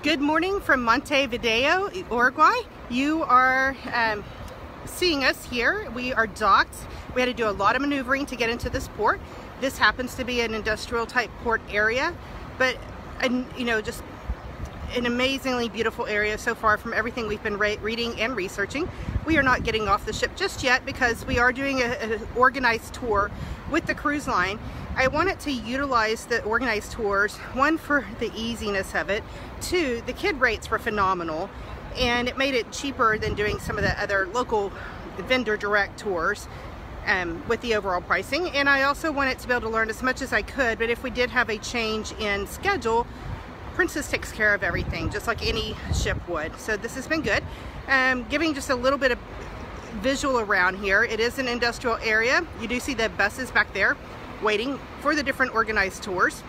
Good morning from Montevideo, Uruguay. You are seeing us here. We are docked. We had to do a lot of maneuvering to get into this port. This happens to be an industrial type port area, but just an amazingly beautiful area so far from everything we've been reading and researching. We are not getting off the ship just yet because we are doing an organized tour with the cruise line. I wanted to utilize the organized tours, one, for the easiness of it, two, the kid rates were phenomenal, and it made it cheaper than doing some of the other local vendor direct tours with the overall pricing. And I also wanted to be able to learn as much as I could, but if we did have a change in schedule, Princess takes care of everything, just like any ship would. So this has been good. Giving just a little bit of visual around here. It is an industrial area. You do see the buses back there waiting for the different organized tours.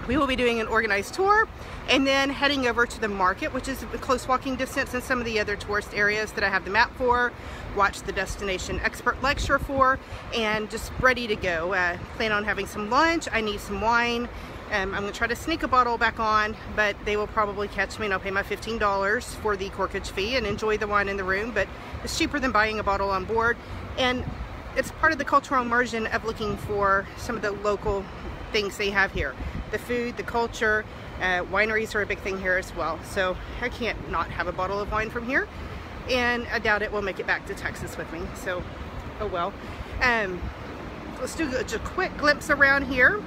We will be doing an organized tour and then heading over to the market, which is a close walking distance, and some of the other tourist areas that I have the map for, watch the destination expert lecture for, and just ready to go. Plan on having some lunch. I need some wine. I'm going to try to sneak a bottle back on, but they will probably catch me and I'll pay my $15 for the corkage fee and enjoy the wine in the room, but it's cheaper than buying a bottle on board. And it's part of the cultural immersion of looking for some of the local things they have here. The food, the culture, wineries are a big thing here as well. So I can't not have a bottle of wine from here. And I doubt it will make it back to Texas with me. So, oh well. Let's do just a quick glimpse around here.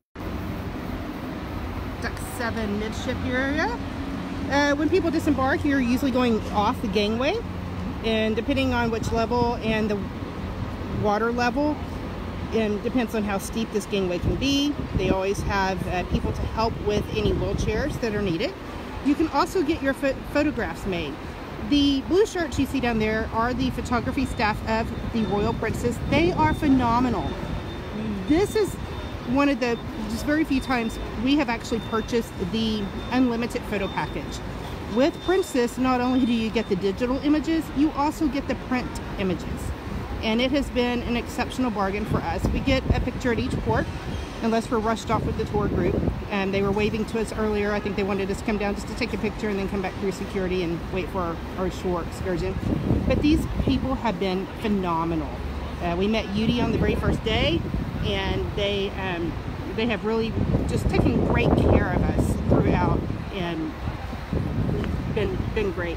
Deck 7 midship area. When people disembark, you're usually going off the gangway. And depending on which level and the water level, and depends on how steep this gangway can be, they always have people to help with any wheelchairs that are needed. You can also get your photographs made. The blue shirts you see down there are the photography staff of the Royal Princess. They are phenomenal. This is one of the just very few times we have actually purchased the unlimited photo package. With Princess, not only do you get the digital images, you also get the print images. And it has been an exceptional bargain for us. We get a picture at each port, unless we're rushed off with the tour group. And they were waving to us earlier. I think they wanted us to come down just to take a picture and then come back through security and wait for our shore excursion. But these people have been phenomenal. We met Yudi on the very first day, and they have really just taken great care of us throughout, and been great.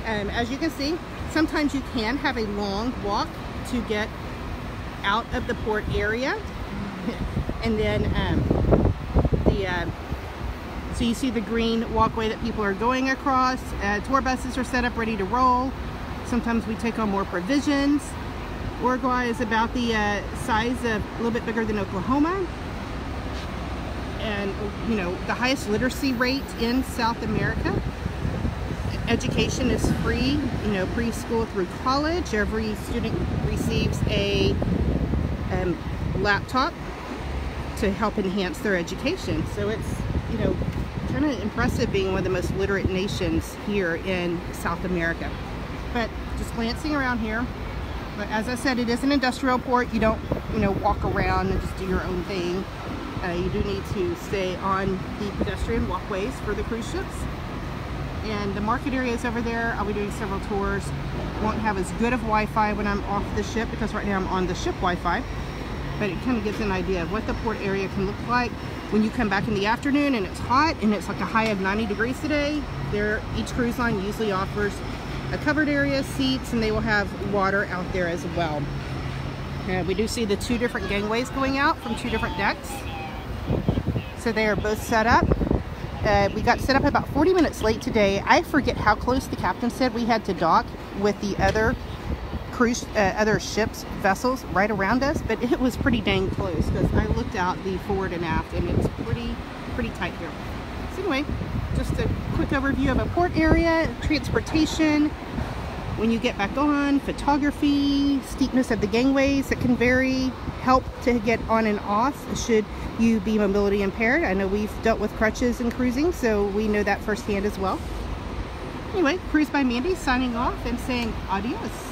As you can see, sometimes you can have a long walk to get out of the port area, and then so you see the green walkway that people are going across. Tour buses are set up ready to roll. Sometimes we take on more provisions. Uruguay is about the size of a little bit bigger than Oklahoma, and the highest literacy rate in South America. Education is free, preschool through college. Every student receives a laptop to help enhance their education. So it's, kind of impressive being one of the most literate nations here in South America. But just glancing around here, but as I said, it is an industrial port. You don't, walk around and just do your own thing. You do need to stay on the pedestrian walkways for the cruise ships. And the market area is over there. I'll be doing several tours. Won't have as good of Wi-Fi when I'm off the ship, because right now I'm on the ship Wi-Fi. But it kind of gives an idea of what the port area can look like when you come back in the afternoon and it's hot and it's like a high of 90 degrees today. Each cruise line usually offers a covered area, seats, and they will have water out there as well. We do see the two different gangways going out from two different decks. So they are both set up. We got set up about 40 minutes late today. I forget how close the captain said we had to dock with the other other ships, vessels right around us, but it was pretty dang close because I looked out the forward and aft, and it's pretty tight here. So anyway, just a quick overview of a port area, transportation, when you get back on, photography, steepness of the gangways that can vary, help to get on and off should you be mobility impaired. I know we've dealt with crutches and cruising, so we know that firsthand as well. Anyway, Cruise by Mandy signing off and saying adios.